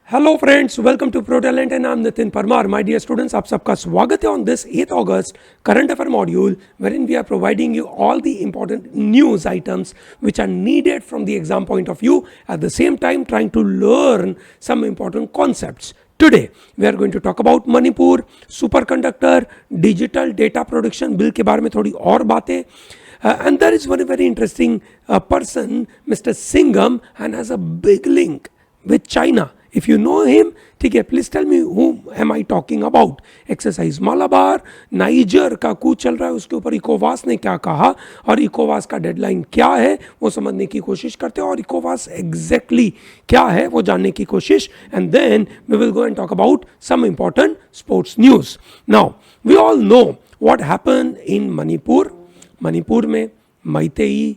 Hello friends, welcome to pro talent and I am Nitin Parmar. My dear students, आप सबका स्वागत है on this 8th August current affair module wherein we are providing you all the important news items which are needed from the exam point of view, at the same time trying to learn some important concepts. Today we are going to talk about Manipur, superconductor, digital data production bill के बारे में थोड़ी और बातें. And there is one very interesting person, Mr. Singham, and has a big link with China. If you know him, ठीक है, please tell me whom am I talking about. Exercise Malabar, Niger का कूच चल रहा है, उसके ऊपर इकोवास ने क्या कहा और इकोवास का डेडलाइन क्या है वो समझने की कोशिश करते हैं और इकोवास एग्जैक्टली क्या है वो जानने की कोशिश. And then we will go and talk about some important sports news. Now we all know what happen in Manipur. Manipur में मैतेई,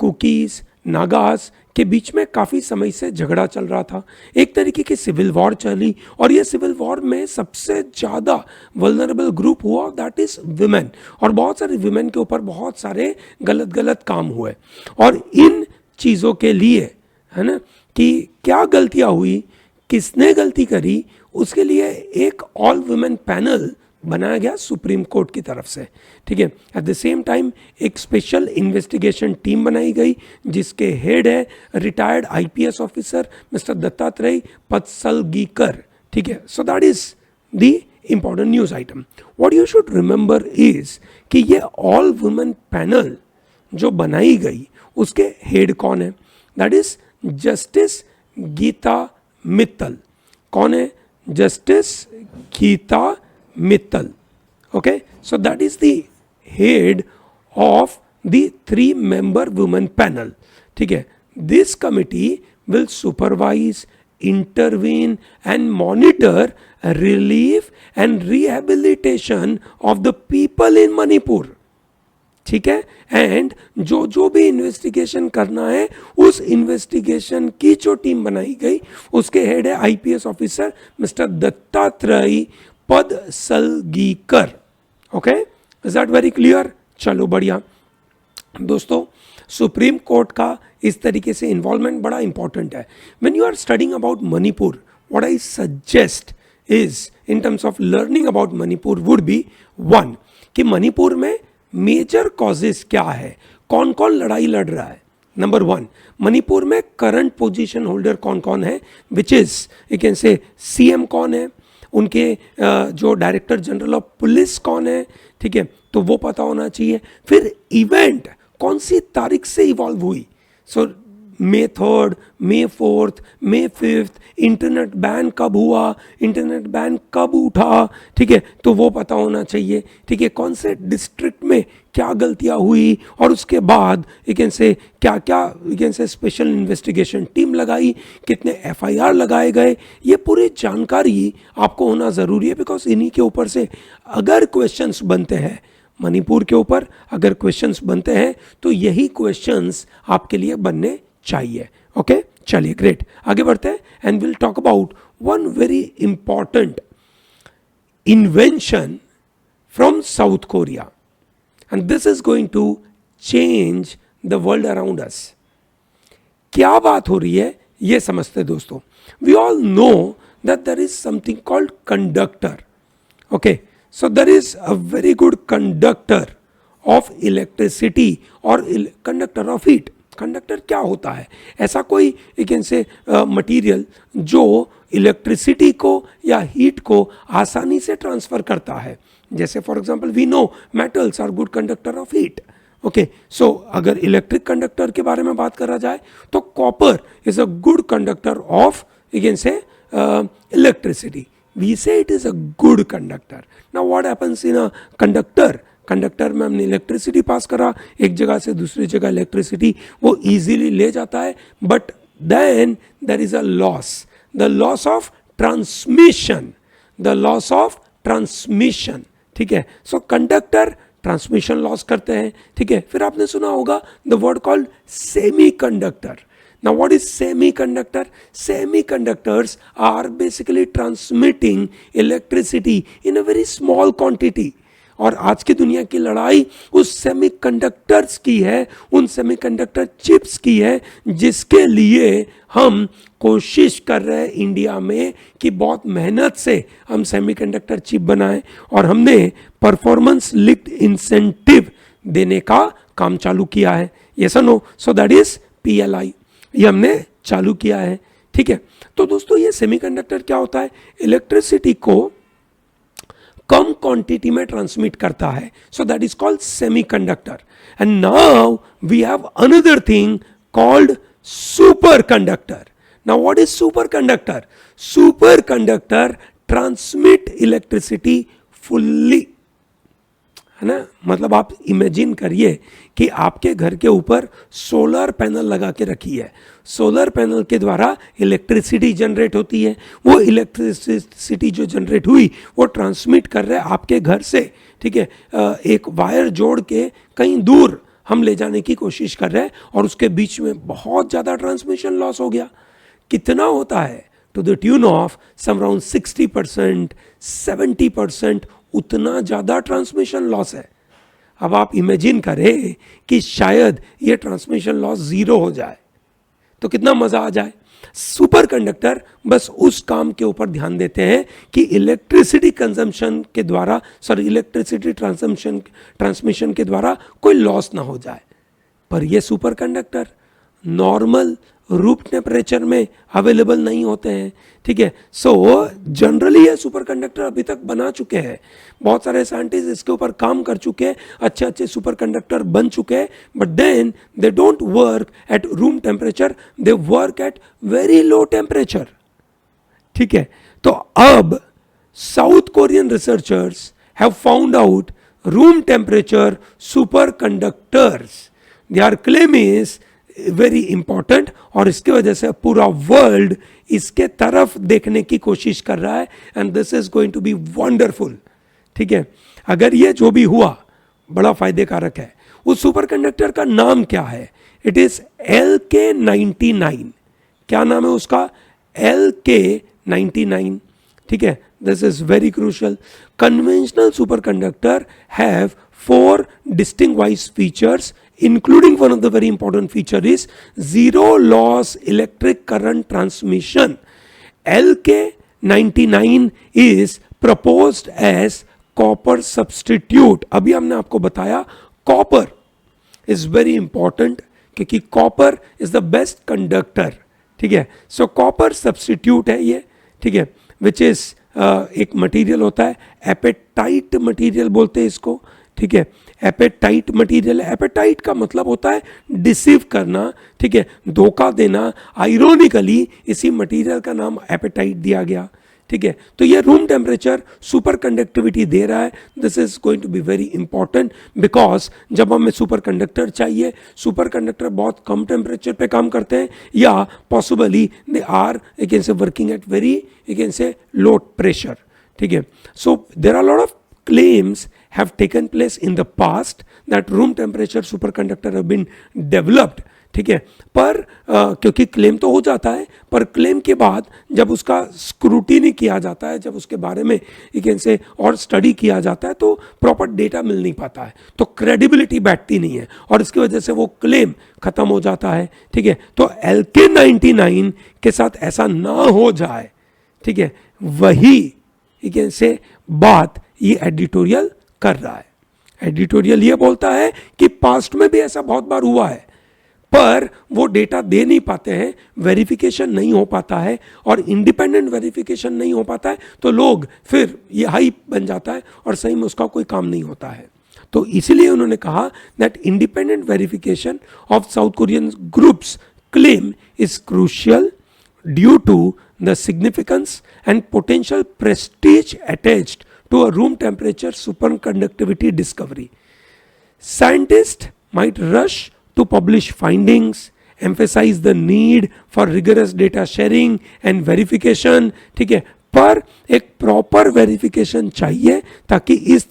कुकीज, नागास के बीच में काफ़ी समय से झगड़ा चल रहा था. एक तरीके की सिविल वॉर चली और ये सिविल वॉर में सबसे ज़्यादा वल्नरेबल ग्रुप हुआ, दैट इज़ विमेन. और बहुत सारे विमेन के ऊपर बहुत सारे गलत काम हुए. और इन चीज़ों के लिए, है ना, कि क्या गलतियाँ हुई, किसने गलती करी, उसके लिए एक ऑल वुमेन पैनल बनाया गया सुप्रीम कोर्ट की तरफ से. ठीक है. एट द सेम टाइम एक स्पेशल इन्वेस्टिगेशन टीम बनाई गई जिसके हेड है retired IPS officer mister Dattatreya Patsalgikar. ठीक है. So that is the important news item. What you should remember is कि ये ऑल वुमेन पैनल जो बनाई गई उसके हेड कौन है. That is justice Geeta Mittal. कौन है? Justice Geeta Mittal. Okay, so that is the head of the 3-member women panel. ठीक है. This committee will supervise, intervene and monitor relief and rehabilitation of the people in Manipur. ठीक है. And जो भी investigation करना है उस इन्वेस्टिगेशन की जो टीम बनाई गई उसके हेड है IPS officer mister Dattatreya Patsalgikar. Okay, is that very clear? चलो बढ़िया. दोस्तों, सुप्रीम कोर्ट का इस तरीके से इन्वॉल्वमेंट बड़ा इंपॉर्टेंट है. When you are studying about Manipur, what I suggest is in terms of learning about Manipur would be one, कि मणिपुर में मेजर कॉजेस क्या है, कौन कौन लड़ाई लड़ रहा है. नंबर वन, मणिपुर में करंट पोजीशन होल्डर कौन कौन है, विच इज यू कैन से सीएम कौन है, उनके जो डायरेक्टर जनरल ऑफ पुलिस कौन है. ठीक है, तो वो पता होना चाहिए. फिर इवेंट कौन सी तारीख से इवॉल्व हुई. सो May 3rd, May 4th, May 5th, internet ban कब हुआ, इंटरनेट बैन कब उठा. ठीक है, तो वो पता होना चाहिए. ठीक है, कौन से डिस्ट्रिक्ट में क्या गलतियां हुई और उसके बाद यू कैन से क्या क्या यू कैन से स्पेशल इन्वेस्टिगेशन टीम लगाई, कितने एफआईआर लगाए गए, ये पूरी जानकारी आपको होना ज़रूरी है. बिकॉज इन्हीं के ऊपर से अगर क्वेश्चंस बनते हैं, मणिपुर के ऊपर अगर क्वेश्चंस बनते हैं तो यही क्वेश्चंस आपके लिए बनने चाहिए. ओके, चलिए ग्रेट, आगे बढ़ते हैं. And will talk about one very important invention from South Korea and this is going to change the world around us. क्या बात हो रही है ये समझते दोस्तों. We all know that there is something called conductor. Okay, so there is a very good conductor of electricity or conductor of heat. Conductor क्या होता है? ऐसा कोई यू कैन से मटीरियल जो इलेक्ट्रिसिटी को या हीट को आसानी से ट्रांसफर करता है. जैसे for example we know metals are good conductor of heat. Okay, so अगर इलेक्ट्रिक कंडक्टर के बारे में बात करा जाए तो copper is a good conductor of you can से electricity. We say it is a good conductor. Now what happens in a conductor? Conductor में हमने इलेक्ट्रिसिटी पास करा, एक जगह से दूसरी जगह इलेक्ट्रिसिटी वो इजीली ले जाता है. But then there is a loss, the loss of transmission, the loss of transmission. ठीक है, सो कंडक्टर ट्रांसमिशन लॉस करते हैं. ठीक है, फिर आपने सुना होगा the word called semi conductor. Now what is semiconductor? Semiconductors are basically transmitting electricity in a very small quantity. और आज की दुनिया की लड़ाई उस सेमीकंडक्टर्स की है, उन सेमीकंडक्टर चिप्स की है, जिसके लिए हम कोशिश कर रहे हैं इंडिया में कि बहुत मेहनत से हम सेमीकंडक्टर चिप बनाएं, और हमने परफॉर्मेंस लिंक्ड इंसेंटिव देने का काम चालू किया है। यस और no? So that is PLI, ये हमने चालू किया है। ठीक है, तो दोस्तों ये सेमीकंडक्टर क्या होता है? इलेक्ट्रिसिटी को कम क्वांटिटी में ट्रांसमिट करता है, so that is called semiconductor. And now we have another thing called superconductor. Now what is superconductor? Superconductor transmit electricity fully, है ना? मतलब आप इमेजिन करिए कि आपके घर के ऊपर सोलर पैनल लगा के रखी है, सोलर पैनल के द्वारा इलेक्ट्रिसिटी जनरेट होती है, वो इलेक्ट्रिसिटी जो जनरेट हुई वो ट्रांसमिट कर रहे हैं आपके घर से, ठीक है, एक वायर जोड़ के कहीं दूर हम ले जाने की कोशिश कर रहे हैं, और उसके बीच में बहुत ज़्यादा ट्रांसमिशन लॉस हो गया। कितना होता है? To the tune of some around 60%, 70%, उतना ज़्यादा ट्रांसमिशन लॉस है। अब आप इमेजिन करें कि शायद ये ट्रांसमिशन लॉस जीरो हो जाए तो कितना मज़ा आ जाए। सुपर कंडक्टर बस उस काम के ऊपर ध्यान देते हैं कि इलेक्ट्रिसिटी कंजम्पशन के द्वारा, इलेक्ट्रिसिटी ट्रांसमिशन के द्वारा कोई लॉस ना हो जाए। पर ये super conductor normal room temperature में अवेलेबल नहीं होते हैं, ठीक है। सो जनरली ये सुपर कंडक्टर अभी तक बना चुके हैं, बहुत सारे साइंटिस्ट इसके ऊपर काम कर चुके हैं, अच्छे अच्छे सुपर कंडक्टर बन चुके हैं, but then they don't work at room temperature, they work at very low temperature, ठीक है। तो अब South Korean researchers have found out room temperature super conductors, their claim is very important, और इसकी वजह से पूरा वर्ल्ड इसके तरफ देखने की कोशिश कर रहा है, and this is going to be wonderful, ठीक है। अगर ये जो भी हुआ बड़ा फायदे कारक है। उस सुपर कंडक्टर का नाम क्या है? It is LK99। क्या नाम है उसका? LK99, ठीक है। This is very crucial. Conventional super conductor have 4 distinct features, including one of the very important feature is zero loss electric current transmission. LK99 is proposed as copper substitute. अभी हमने आपको बताया copper is very important क्योंकि copper is the best conductor, ठीक है। So copper substitute है ये, ठीक है, which is एक मटेरियल होता है, एपेटाइट मटेरियल बोलते हैं इसको, ठीक है। एपेटाइट मटेरियल, एपेटाइट का मतलब होता है डिसीव करना, ठीक है, धोखा देना। आयरोनिकली इसी मटेरियल का नाम एपेटाइट दिया गया, ठीक है। तो ये रूम टेम्परेचर सुपर कंडक्टिविटी दे रहा है। This is going to be very important because जब हमें सुपर कंडक्टर चाहिए, सुपर कंडक्टर बहुत कम टेम्परेचर पे काम करते हैं, या possibly they are you can say working at very you can say low pressure, ठीक है। So there are lot of claims have taken place in the past that room temperature superconductor have been developed, ठीक है। पर क्योंकि claim तो हो जाता है, पर क्लेम के बाद जब उसका स्क्रूटिनी किया जाता है, जब उसके बारे में से और स्टडी किया जाता है, तो प्रॉपर डेटा मिल नहीं पाता है, तो क्रेडिबिलिटी बैठती नहीं है, और इसकी वजह से वो क्लेम खत्म हो जाता है, ठीक है। तो LK99 के साथ ऐसा ना हो जाए, ठीक है, वही से बात ये एडिटोरियल कर रहा है। एडिटोरियल ये बोलता है कि पास्ट में भी ऐसा बहुत बार हुआ है, पर वो डेटा दे नहीं पाते हैं, वेरिफिकेशन नहीं हो पाता है, और इंडिपेंडेंट वेरिफिकेशन नहीं हो पाता है, तो लोग फिर ये हाइप बन जाता है और सही में उसका कोई काम नहीं होता है। तो इसीलिए उन्होंने कहा that independent verification of South Korean groups claim is crucial due to the significance and potential prestige attached to a room temperature superconductivity discovery. Scientists might rush to publish findings, emphasize the need for rigorous data sharing and verification, ठीक है, पर एक proper verification चाहिए ताकि इस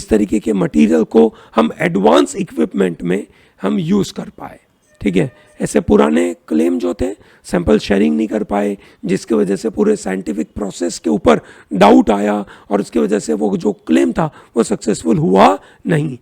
तरीके के material को हम एडवांस इक्विपमेंट में हम यूज कर पाए, ठीक है, ऐसे पुराने क्लेम जो थे, सैंपल शेयरिंग नहीं कर पाए, जिसकी वजह से पूरे साइंटिफिक प्रोसेस के ऊपर डाउट आया और उसकी वजह से वो जो क्लेम था वो सक्सेसफुल हुआ नहीं।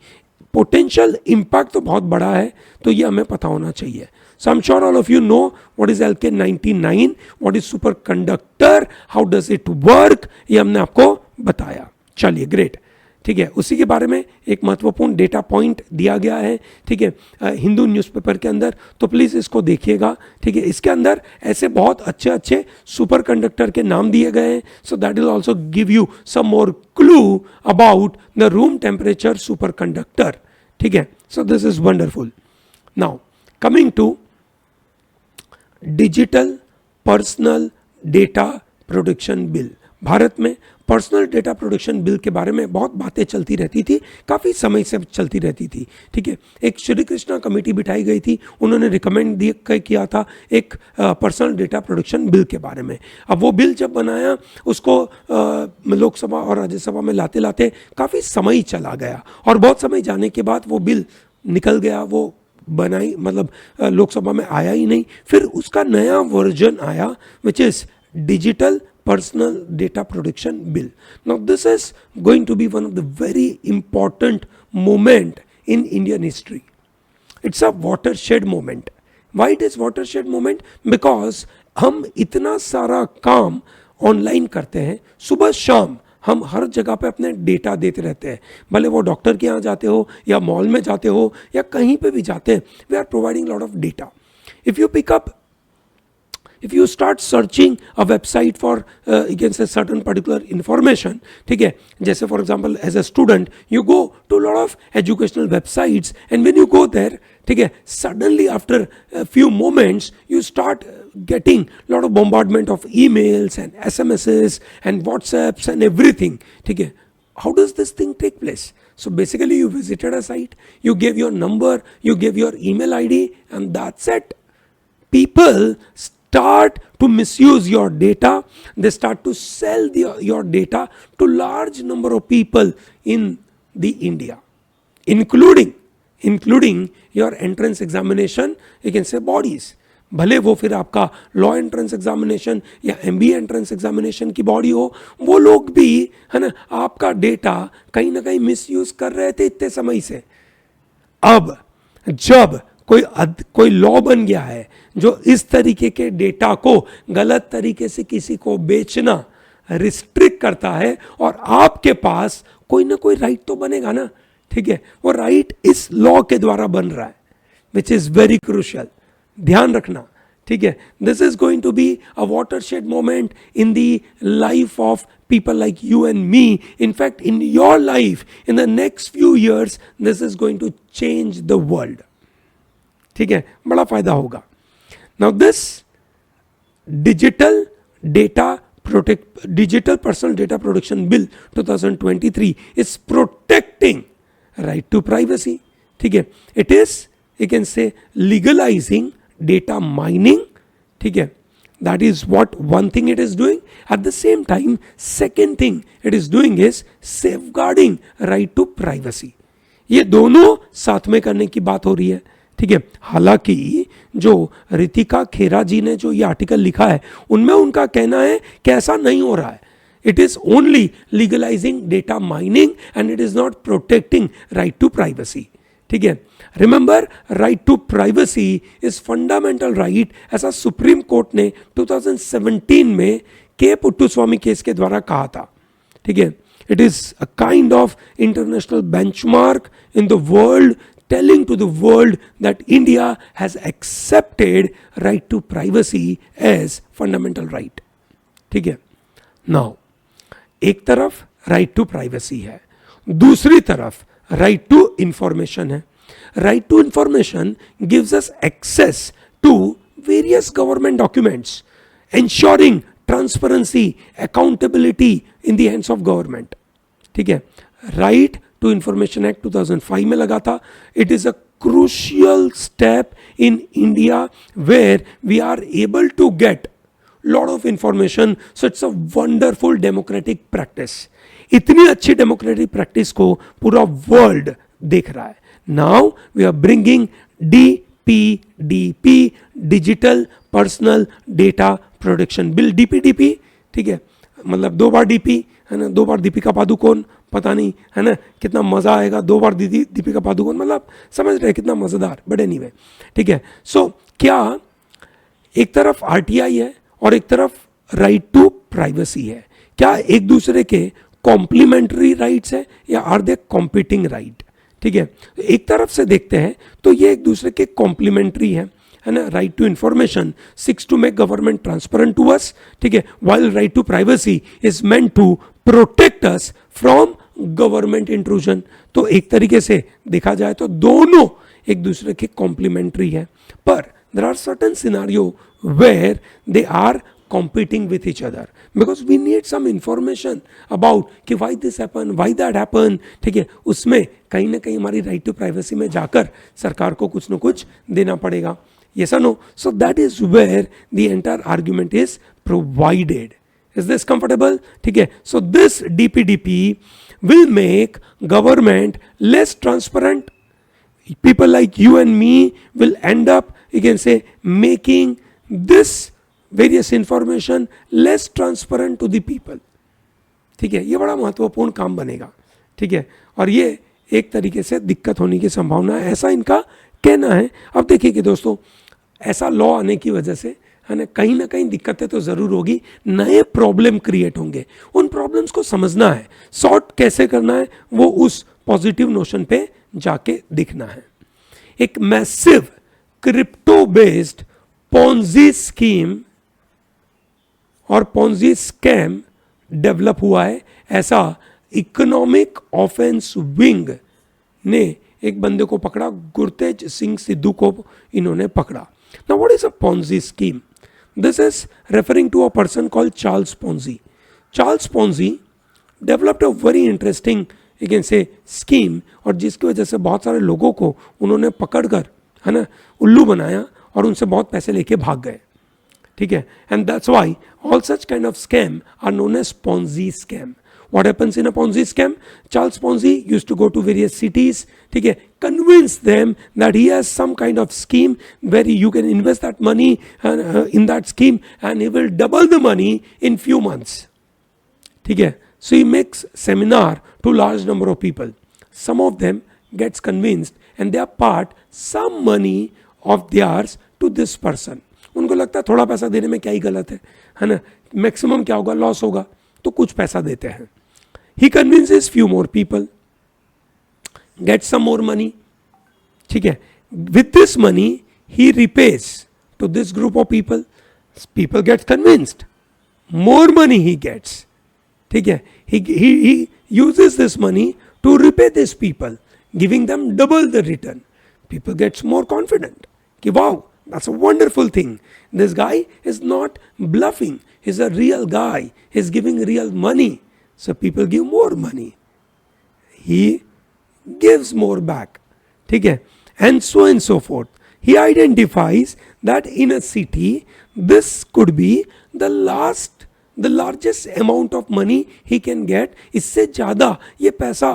पोटेंशियल इम्पैक्ट तो बहुत बड़ा है, तो ये हमें पता होना चाहिए। So I'm sure all of you know what is LK99, what is superconductor, how does it work, ये हमने आपको बताया। चलिए ग्रेट, ठीक है, उसी के बारे में एक महत्वपूर्ण डेटा पॉइंट दिया गया है, ठीक है, हिंदू न्यूज़पेपर के अंदर, तो प्लीज़ इसको देखिएगा, ठीक है। इसके अंदर ऐसे बहुत अच्छे अच्छे सुपर कंडक्टर के नाम दिए गए हैं, so that will also give you some more clue about the room temperature super conductor, ठीक है। So this is wonderful. Now coming to digital personal data protection bill. Bharat में पर्सनल डेटा प्रोटेक्शन बिल के बारे में बहुत बातें चलती रहती थी, काफ़ी समय से चलती रहती थी, ठीक है। एक श्री कृष्णा कमेटी बिठाई गई थी, उन्होंने रिकमेंड किया था एक पर्सनल डेटा प्रोटेक्शन बिल के बारे में। अब वो बिल जब बनाया, उसको लोकसभा और राज्यसभा में लाते लाते काफ़ी समय चला गया, और बहुत समय जाने के बाद वो बिल निकल गया, वो बनाई मतलब लोकसभा में आया ही नहीं। फिर उसका नया वर्जन आया, which is digital personal data protection bill. Now this is going to be one of the very important moment in Indian history. It's a watershed moment. Why it is watershed moment? Because हम इतना सारा काम online करते हैं, सुबह शाम हम हर जगह पे अपने डेटा देते रहते हैं, भले वो डॉक्टर के यहाँ जाते हो या मॉल में जाते हो या कहीं पे भी जाते हैं, we are providing lot of data. If you start searching a website for you can say certain particular information, ठीक है, जैसे for example as a student you go to a lot of educational websites, and when you go there, ठीक है, suddenly after a few moments you start getting a lot of bombardment of emails and SMSs and WhatsApps and everything, ठीक है। How does this thing take place? So basically you visited a site, you gave your number, you gave your email ID, and that's it. People start to misuse your data, they start to sell your data to large number of people in the India, including your entrance examination, you can say bodies, भले वो फिर आपका law entrance examination या MBA entrance examination की body हो, वो लोग भी है ना आपका डेटा कहीं ना कहीं मिसयूज कर रहे थे इतने समय से। अब जब कोई लॉ बन गया है जो इस तरीके के डेटा को गलत तरीके से किसी को बेचना रिस्ट्रिक्ट करता है, और आपके पास कोई ना कोई राइट तो बनेगा ना, ठीक है, वो राइट इस लॉ के द्वारा बन रहा है, विच इज वेरी क्रूशियल, ध्यान रखना, ठीक है। This is going to be a watershed moment in the life of people like you and me. In fact, in your life, in the next few years, this is going to change the world. ठीक है, बड़ा फायदा होगा। Now this digital personal data protection bill 2023 is protecting right to privacy. ठीक है, it is, you can say, legalizing data mining. ठीक है, that is what one thing it is doing. At the same time, second thing it is doing is safeguarding right to privacy. ये दोनों साथ में करने की बात हो रही है, ठीक है। हालांकि जो रितिका खेरा जी ने जो ये आर्टिकल लिखा है, उनमें उनका कहना है कि ऐसा नहीं हो रहा है, it is only legalising data mining and it is not protecting right to privacy, ठीक है। Remember, right to privacy is fundamental right, ऐसा सुप्रीम कोर्ट ने 2017 में के पुट्टुस्वामी केस के द्वारा कहा था, ठीक है। It is a kind of international benchmark in the world, telling to the world that India has accepted right to privacy as fundamental right, ठीक है। Now, एक तरफ right to privacy है, दूसरी तरफ right to information है। Right to information gives us access to various government documents, ensuring transparency, accountability in the hands of government, ठीक है। Right to Information Act 2005 में लगा था। It is a crucial step in India where we are able to get lot of information, so it's a wonderful democratic practice. इतनी अच्छी democratic practice को पूरा world देख रहा है। Now we are bringing DPDP, digital personal data protection bill. DPDP, ठीक है, मतलब 2 बार DP है ना, 2 बार दीपिका पादुकोण, पता नहीं है ना कितना मजा आएगा, 2 बार दीपिका पादुकोण, मतलब समझ रहे कितना मजेदार, बट एनीवे, ठीक है। सो क्या एक तरफ RTI है और एक तरफ राइट टू प्राइवेसी है, क्या एक दूसरे के कॉम्प्लीमेंट्री राइट्स है या आर दे कॉम्पिटिंग राइट? ठीक है, एक तरफ से देखते हैं तो ये एक दूसरे के कॉम्प्लीमेंट्री है ना। Right to information seeks to make government transparent to us, ठीक है, while right to privacy is meant to protect us from government intrusion. तो एक तरीके से देखा जाए तो दोनों एक दूसरे के कॉम्प्लीमेंट्री है, पर there are certain scenario where they are competing with each other because we need some information about कि why this happen, why that happen, ठीक है, उसमें कहीं ना कहीं हमारी राइट टू प्राइवेसी में जाकर सरकार को कुछ ना कुछ देना पड़ेगा, yes or no? So that is where the entire argument is provided. Is this comfortable? ठीक है, so this DPDP will make government less transparent. People like you and me will end up, you can say, making this various information less transparent to the people. ठीक है, ये बड़ा महत्वपूर्ण काम बनेगा, ठीक है, और ये एक तरीके से दिक्कत होने की संभावना है, ऐसा इनका कहना है। अब देखिए कि दोस्तों, ऐसा लॉ आने की वजह से है ना कहीं दिक्कतें तो जरूर होगी, नए प्रॉब्लम क्रिएट होंगे, उन प्रॉब्लम्स को समझना है, सॉर्ट कैसे करना है, वो उस पॉजिटिव नोशन पे जाके दिखना है। एक massive crypto based Ponzi scheme और पोंजी स्कैम डेवलप हुआ है, ऐसा इकोनॉमिक ऑफेंस विंग ने एक बंदे को पकड़ा, गुरतेज सिंह सिद्धू को इन्होंने पकड़ा। Now what is a Ponzi scheme? This is referring to a person called Charles Ponzi. Charles Ponzi developed a very interesting you can say scheme, और जिसकी वजह से बहुत सारे लोगों को उन्होंने पकड़कर है ना उल्लू बनाया और उनसे बहुत पैसे लेके भाग गए, ठीक है, and that's why all such kind of scam are known as Ponzi scam. What happens in a Ponzi scam? Charles Ponzi used to go to various cities, ठीक है, convince them that he has some kind of scheme where you can invest that money in that scheme and he will double the money in few months, ठीक है। So he makes seminar to large number of people. Some of them gets convinced and they part some money of theirs to this person. उनको लगता है थोड़ा पैसा देने में क्या ही गलत है ना, मैक्सिमम क्या होगा, लॉस होगा, तो कुछ पैसा देते हैं। He convinces few more people, gets some more money, ठीक है। With this money he repays to this group of people. People get convinced, more money he gets, ठीक है। He uses this money to repay these people, giving them double the return. People gets more confident कि wow, that's a wonderful thing. This guy is not bluffing. He's a real guy. He's giving real money. So people give more money. He gives more back. ठीक है, and so forth. He identifies that in a city, this could be the largest amount of money he can get. इससे ज़्यादा ये पैसा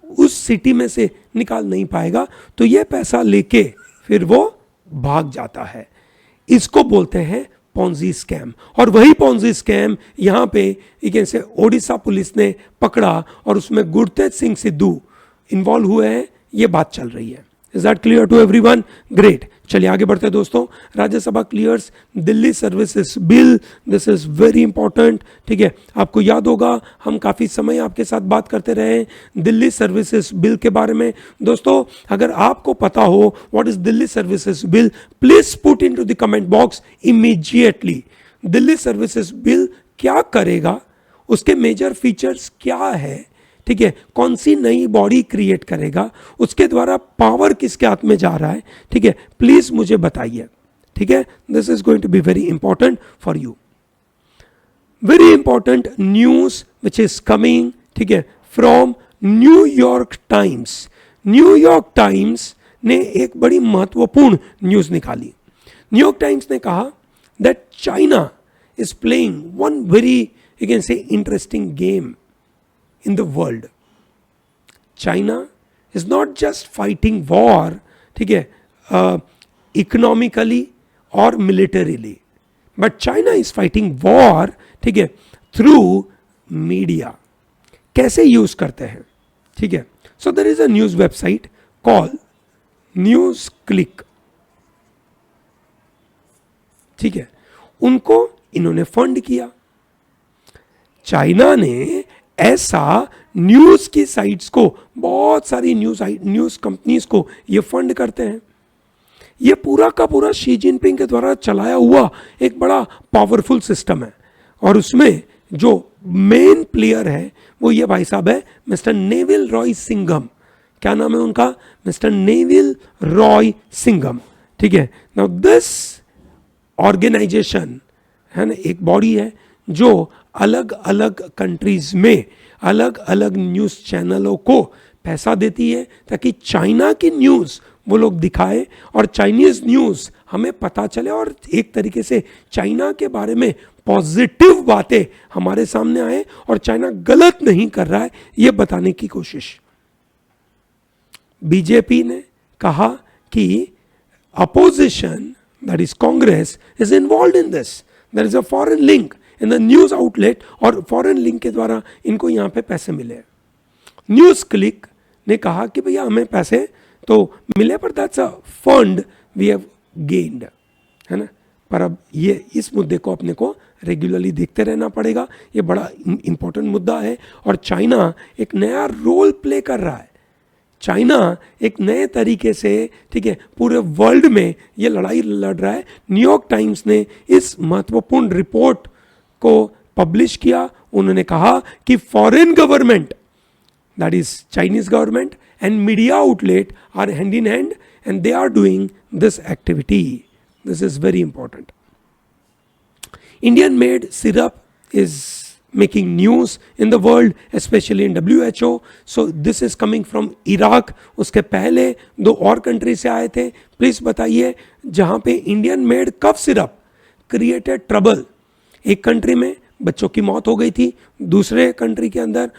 उस city में से निकाल नहीं पाएगा, तो ये पैसा लेके फिर वो भाग जाता है। इसको बोलते हैं पोंजी स्कैम। और वही पोंजी स्कैम यहाँ पे एक ऐसे ओडिशा पुलिस ने पकड़ा और उसमें गुरतेज सिंह सिद्धू इन्वॉल्व हुए हैं, ये बात चल रही है। Is that clear to everyone? Great, चलिए आगे बढ़ते हैं दोस्तों। Rajya Sabha clears Delhi services bill, this is very important, ठीक है। आपको याद होगा हम काफ़ी समय आपके साथ बात करते रहे दिल्ली सर्विसेज बिल के बारे में। दोस्तों अगर आपको पता हो what is Delhi services bill, please put into the comment box immediately. Delhi services bill क्या करेगा, उसके मेजर फीचर्स क्या है, ठीक है, कौन सी नई बॉडी क्रिएट करेगा, उसके द्वारा पावर किसके हाथ में जा रहा है, ठीक है, प्लीज मुझे बताइए, ठीक है। This is going to be very important for you. Very important news which is coming, ठीक है, from New York Times. New York Times ने एक बड़ी महत्वपूर्ण न्यूज निकाली। न्यूयॉर्क टाइम्स ने कहा that China is playing one very you can से interesting game in the world. China is not just fighting war, ठीक है, इकोनॉमिकली और militarily, but China is fighting war, ठीक है, थ्रू मीडिया. कैसे यूज करते हैं, ठीक है. So there is a news website call news click, ठीक है. उनको इन्होंने फंड किया. चाइना ने ऐसा न्यूज की साइट्स को, बहुत सारी न्यूज कंपनीज को ये फंड करते हैं. ये पूरा का पूरा शी जिनपिंग के द्वारा चलाया हुआ एक बड़ा पावरफुल सिस्टम है. और उसमें जो मेन प्लेयर है वो ये भाई साहब है मिस्टर नेविल रॉय सिंघम. क्या नाम है उनका? मिस्टर नेविल रॉय सिंघम, ठीक है. नाउ दिस ऑर्गेनाइजेशन है ना, एक बॉडी है जो अलग अलग कंट्रीज में अलग अलग न्यूज चैनलों को पैसा देती है ताकि चाइना की न्यूज वो लोग दिखाए और चाइनीज न्यूज हमें पता चले और एक तरीके से चाइना के बारे में पॉजिटिव बातें हमारे सामने आए और चाइना गलत नहीं कर रहा है ये बताने की कोशिश. बीजेपी ने कहा कि opposition, that is Congress, is involve in this. There is a foreign link in the news outlet और फॉरेन लिंक के द्वारा इनको यहां पे पैसे मिले. न्यूज क्लिक ने कहा कि भैया हमें पैसे तो मिले पर that's a fund we have gained, है ना. पर अब ये इस मुद्दे को अपने को रेगुलरली देखते रहना पड़ेगा. ये बड़ा इंपॉर्टेंट मुद्दा है और चाइना एक नया रोल प्ले कर रहा है. चाइना एक नए तरीके से, ठीक है, पूरे वर्ल्ड में ये लड़ाई लड़ रहा है. न्यूयॉर्क टाइम्स ने इस महत्वपूर्ण रिपोर्ट को पब्लिश किया. उन्होंने कहा कि foreign government, that is Chinese government and media outlet are hand in hand and they are doing this activity. This is very important. Indian made syrup is making news in the world, especially in WHO. So this is coming from Iraq. उसके पहले दो और country से आए थे. Please बताइए जहां पे Indian made cough syrup created trouble. एक कंट्री में बच्चों की मौत हो गई थी, दूसरे कंट्री के अंदर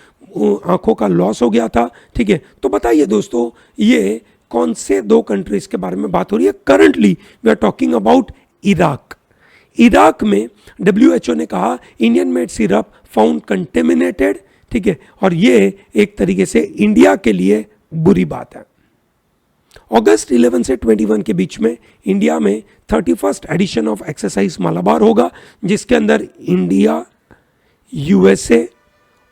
आंखों का लॉस हो गया था, ठीक है. तो बताइए दोस्तों ये कौन से दो कंट्रीज के बारे में बात हो रही है? Currently we are talking about Iraq. Iraq में WHO ने कहा Indian made syrup found contaminated, ठीक है, और ये एक तरीके से इंडिया के लिए बुरी बात है. अगस्त 11 से 21 के बीच में इंडिया में 31st addition of exercise Malabar होगा जिसके अंदर India, USA,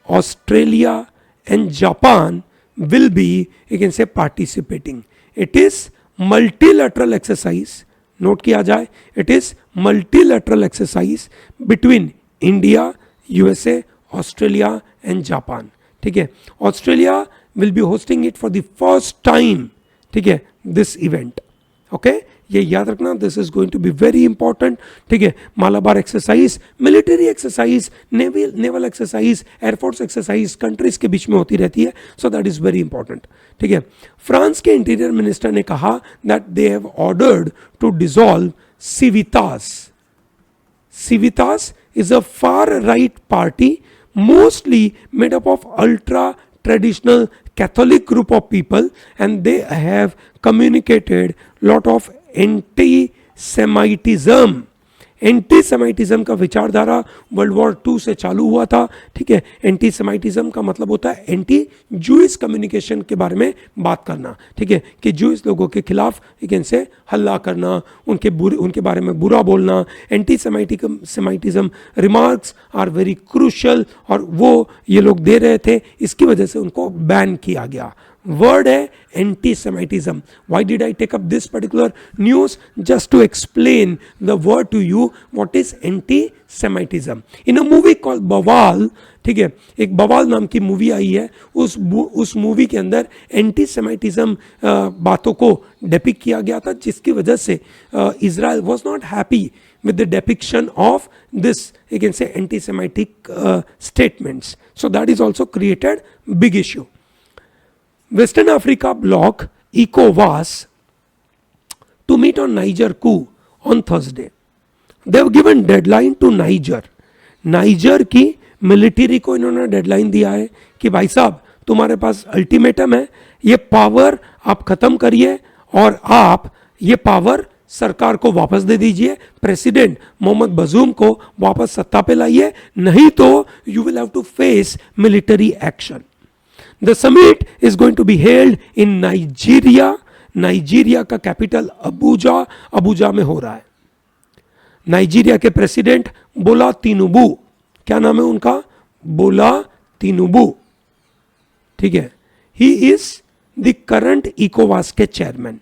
Australia and Japan will be, you can say, participating. It is multilateral exercise. Note किया जाए, it is multilateral exercise between India, USA, Australia and Japan. ठीक है. Australia will be hosting it for the first time. ठीक है, this event. Okay. ये याद रखना, this is going to be very important. ठीक है. Malabar exercise military exercise, naval exercise, air force exercise countries के बीच में होती रहती है. So that is very important. ठीक है. फ्रांस के इंटीरियर मिनिस्टर ने कहा that they have ordered to dissolve Civitas. Civitas is a far right party mostly made up of ultra traditional Catholic group of people, and they have communicated lot of anti-Semitism. Anti का विचारधारा world war 2 से चालू हुआ था. ठीक है. Anti का मतलब होता है एंटी जूइश कम्युनिकेशन के बारे में बात करना. ठीक है, कि जूइश लोगों के खिलाफ से हल्ला करना, उनके बारे में बुरा बोलना. Anti remarks are very crucial और वो ये लोग दे रहे थे, इसकी वजह से उनको बैन किया गया. वर्ड है anti-Semitism. Why did I take up this particular news? Just to explain the word to you, what is anti-Semitism. In a movie called बवाल, ठीक है, एक बवाल नाम की मूवी आई है, उस मूवी के अंदर एंटी-सेमाइटिज्म बातों को डेपिक्ट किया गया था, जिसकी वजह से Israel was not happy with the depiction of this, you can say, anti-Semitic statements. So that is also created big issue. Western Africa bloc ECOWAS to meet on Niger coup on Thursday. They have given deadline to Niger. Niger की military को इन्होंने deadline दिया है कि भाई साहब तुम्हारे पास ultimatum है, ये पावर आप खत्म करिए और आप ये पावर सरकार को वापस दे दीजिए, प्रेसिडेंट मोहम्मद बजूम को वापस सत्ता पे लाइए, नहीं तो you will have to face military action. The summit is going to be held in Nigeria. Nigeria का कैपिटल अबुजा, अबुजा में हो रहा है। नाइजीरिया के प्रेसिडेंट बोला तिनुबू, क्या नाम है उनका? बोला तिनुबू, ठीक है। ही इज द करंट इकोवास के chairman,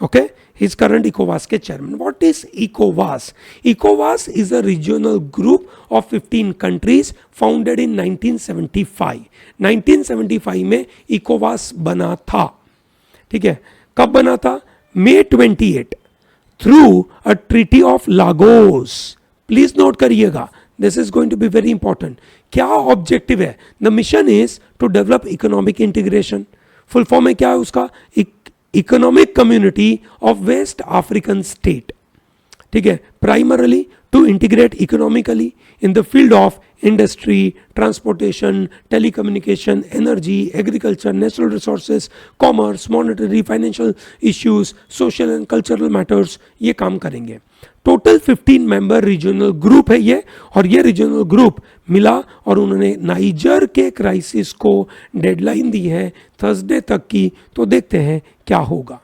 okay, he is current इकोवास के चेयरमैन। व्हाट इज इकोवास? इकोवास is a regional group of 15 countries founded in 1975। 1975 में इकोवास बना था, ठीक है। कब बना था? May 28 through a treaty of Lagos. Please note करिएगा, this is going to be very important. क्या ऑब्जेक्टिव है? The mission is to develop economic integration. Full form में क्या है उसका? Economic community of West African state, ठीक है। Primarily to integrate economically in the field of industry, transportation, telecommunication, energy, agriculture, natural resources, commerce, monetary, financial issues, social and cultural matters, ये काम करेंगे। Total 15 member regional group है ये, और ये regional group मिला और उन्होंने नाइजर के क्राइसिस को डेडलाइन दी है थर्सडे तक की, तो देखते हैं क्या होगा,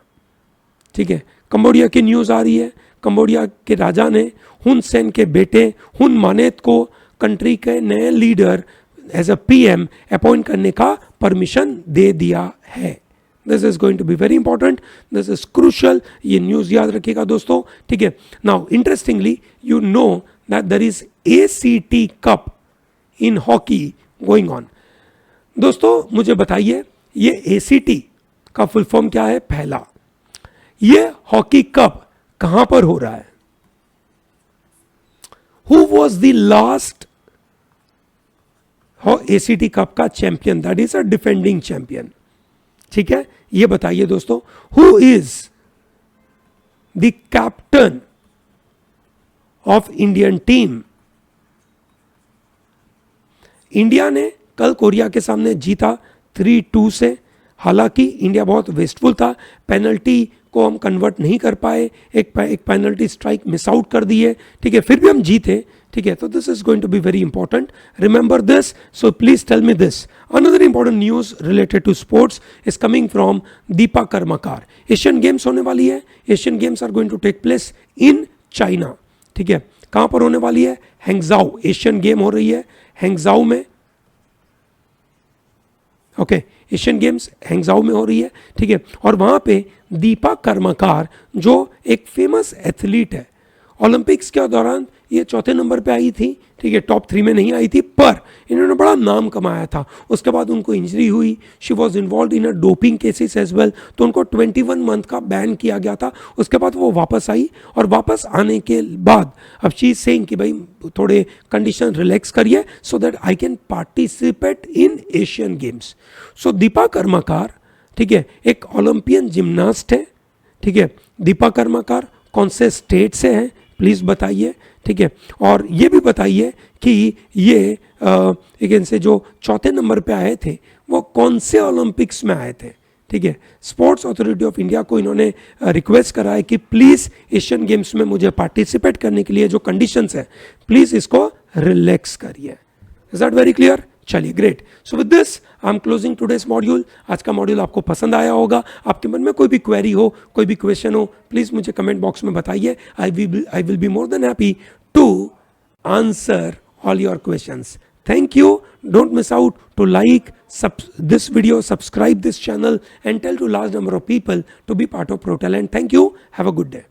ठीक है। कंबोडिया की न्यूज़ आ रही है, कंबोडिया के राजा ने हुन सेन के बेटे हुन मानेत को कंट्री के नए leader as a PM appoint करने का परमिशन दे दिया है। This is going to be very important, this is crucial, ये न्यूज़ याद रखिएगा दोस्तों, ठीक है। Now interestingly you know that there is ACT cup in hockey going on. दोस्तों मुझे बताइए, ये ACT का फुल फॉर्म क्या है? पहला, ये हॉकी कप कहां पर हो रहा है? Who was the last ACT cup का champion? That is a defending champion, ठीक है। ये बताइए दोस्तों, who is the captain of Indian team? India ने कल कोरिया के सामने जीता 3-2 से। हालांकि इंडिया बहुत वेस्टफुल था, पेनल्टी को हम कन्वर्ट नहीं कर पाए, एक पेनल्टी स्ट्राइक मिस आउट कर दिए, ठीक है, फिर भी हम जीते, ठीक है। तो this is going to be very important, remember this, so please tell me this. Another important news related to sports is coming from Deepa Karmakar. Asian Games होने वाली है, Asian Games are going to take place in China, ठीक है। कहां पर होने वाली है? हैंगजाओ, एशियन गेम हो रही है हैंगजाओ में, ओके, एशियन गेम्स हैंगजाओ में हो रही है, ठीक है। और वहां पे दीपा कर्मकार जो एक फेमस एथलीट है, ओलंपिक्स के दौरान ये 4थे नंबर पे आई थी, ठीक है, टॉप 3 में नहीं आई थी, पर इन्होंने बड़ा नाम कमाया था। उसके बाद उनको इंजरी हुई, she was involve in a doping cases as well, तो उनको 21 मंथ का बैन किया गया था। उसके बाद वो वापस आई, और वापस आने के बाद अब शी इज सेइंग कि भाई थोड़े कंडीशन रिलैक्स करिए so that I can participate in Asian games. So Deepa Karmakar, ठीक है, एक ओलंपियन जिम्नास्ट है, ठीक है। दीपा कर्मकार कौन से स्टेट से है प्लीज़ बताइए, ठीक है। और ये भी बताइए कि ये अगेन से जो 4थे नंबर पे आए थे वो कौन से ओलंपिक्स में आए थे, ठीक है। स्पोर्ट्स अथॉरिटी ऑफ इंडिया को इन्होंने रिक्वेस्ट करा है कि प्लीज़ एशियन गेम्स में मुझे पार्टिसिपेट करने के लिए जो कंडीशंस है प्लीज़ इसको रिलैक्स करिए। Is that very clear? चलिए, great. So with this I am closing today's module. आज का मॉड्यूल आपको पसंद आया होगा। आपके मन में कोई भी क्वेरी हो, कोई भी क्वेश्चन हो, प्लीज़ मुझे कमेंट बॉक्स में बताइए। I will be more than happy to answer all your questions. Thank you. Don't miss out to like this video, subscribe this channel, and tell to large number of people to be part of ProTalent. Thank you. Have a good day.